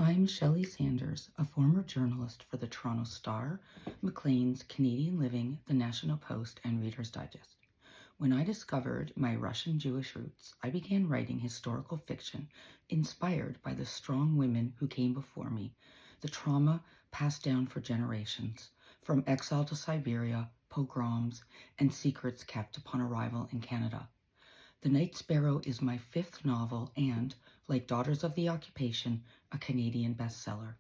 I'm Shelly Sanders, a former journalist for the Toronto Star, Maclean's, Canadian Living, the National Post, and Reader's Digest. When I discovered my Russian Jewish roots, I began writing historical fiction inspired by the strong women who came before me, the trauma passed down for generations, from exile to Siberia, pogroms, and secrets kept upon arrival in Canada. The Night Sparrow is my fifth novel and, like Daughters of the Occupation, a Canadian bestseller.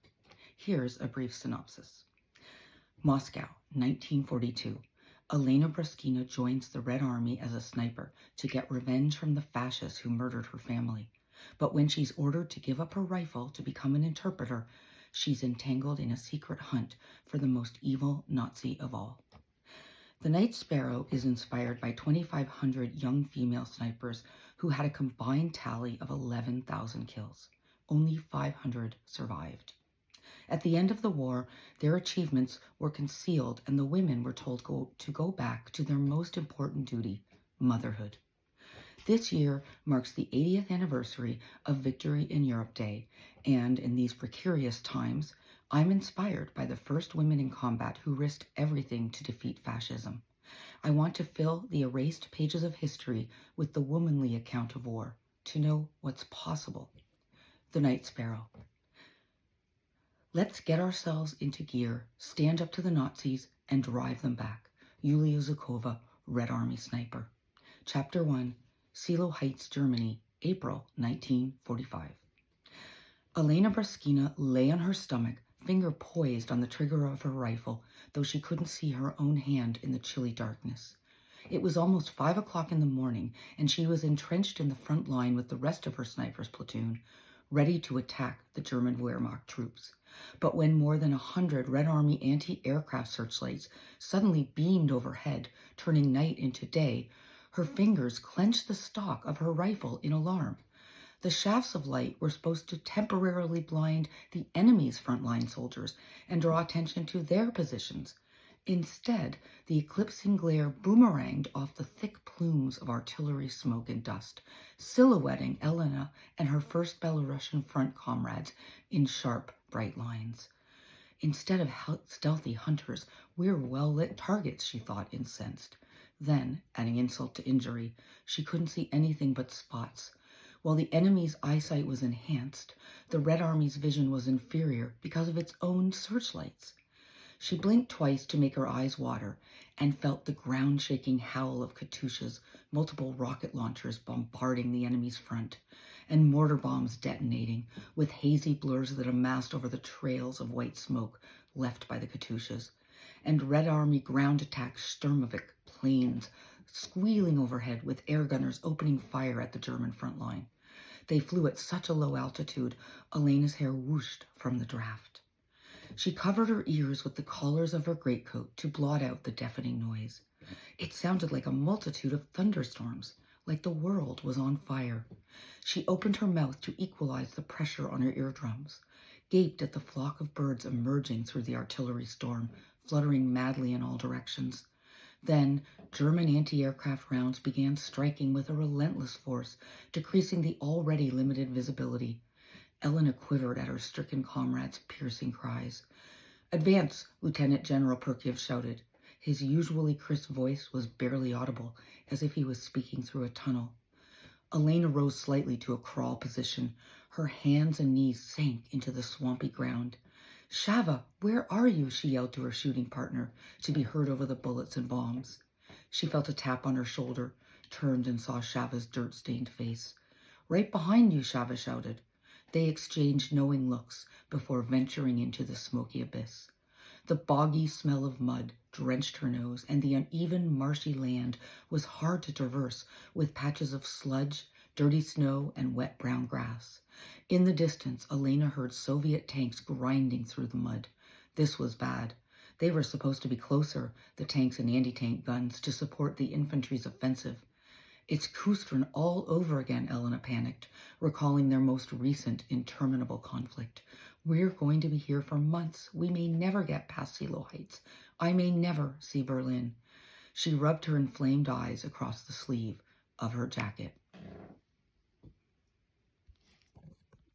Here's a brief synopsis. Moscow, 1942. Elena Bruskina joins the Red Army as a sniper to get revenge from the fascists who murdered her family. But when she's ordered to give up her rifle to become an interpreter, she's entangled in a secret hunt for the most evil Nazi of all. The Night Sparrow is inspired by 2,500 young female snipers who had a combined tally of 11,000 kills. Only 500 survived. At the end of the war, their achievements were concealed and the women were told to go back to their most important duty, motherhood. This year marks the 80th anniversary of Victory in Europe Day, and in these precarious times, I'm inspired by the first women in combat who risked everything to defeat fascism. I want to fill the erased pages of history with the womanly account of war, to know what's possible. The Night Sparrow. Let's get ourselves into gear, stand up to the Nazis, and drive them back. Yulia Zhukova, Red Army Sniper. Chapter 1, Silo Heights, Germany, April 1945. Elena Bruskina lay on her stomach, finger poised on the trigger of her rifle, though she couldn't see her own hand in the chilly darkness. It was almost 5 o'clock in the morning, and she was entrenched in the front line with the rest of her sniper's platoon, ready to attack the German Wehrmacht troops. But when more than 100 Red Army anti-aircraft searchlights suddenly beamed overhead, turning night into day, her fingers clenched the stock of her rifle in alarm. The shafts of light were supposed to temporarily blind the enemy's frontline soldiers and draw attention to their positions. Instead, the eclipsing glare boomeranged off the thick plumes of artillery smoke and dust, silhouetting Elena and her first Belarusian front comrades in sharp, bright lines. Instead of stealthy hunters, we're well-lit targets, she thought, incensed. Then, adding insult to injury, she couldn't see anything but spots. While the enemy's eyesight was enhanced, the Red Army's vision was inferior because of its own searchlights. She blinked twice to make her eyes water and felt the ground-shaking howl of Katyushas, multiple rocket launchers bombarding the enemy's front, and mortar bombs detonating with hazy blurs that amassed over the trails of white smoke left by the Katyushas, and Red Army ground attack Sturmovik planes squealing overhead with air gunners opening fire at the German front line. They flew at such a low altitude, Elena's hair whooshed from the draft. She covered her ears with the collars of her greatcoat to blot out the deafening noise. It sounded like a multitude of thunderstorms, like the world was on fire. She opened her mouth to equalize the pressure on her eardrums, gaped at the flock of birds emerging through the artillery storm, fluttering madly in all directions. Then, German anti-aircraft rounds began striking with a relentless force, decreasing the already limited visibility. Elena quivered at her stricken comrades' piercing cries. "Advance!" Lieutenant General Perkiev shouted. His usually crisp voice was barely audible, as if he was speaking through a tunnel. Elena rose slightly to a crawl position. Her hands and knees sank into the swampy ground. "Shava, where are you?" she yelled to her shooting partner, to be heard over the bullets and bombs. She felt a tap on her shoulder, turned and saw Shava's dirt-stained face. "Right behind you," Shava shouted. They exchanged knowing looks before venturing into the smoky abyss. The boggy smell of mud drenched her nose, and the uneven, marshy land was hard to traverse, with patches of sludge, dirty snow, and wet brown grass. In the distance, Elena heard Soviet tanks grinding through the mud. This was bad. They were supposed to be closer, the tanks and anti-tank guns, to support the infantry's offensive. "It's Kustrin all over again," Elena panicked, recalling their most recent interminable conflict. "We're going to be here for months. We may never get past Silo Heights. I may never see Berlin." She rubbed her inflamed eyes across the sleeve of her jacket.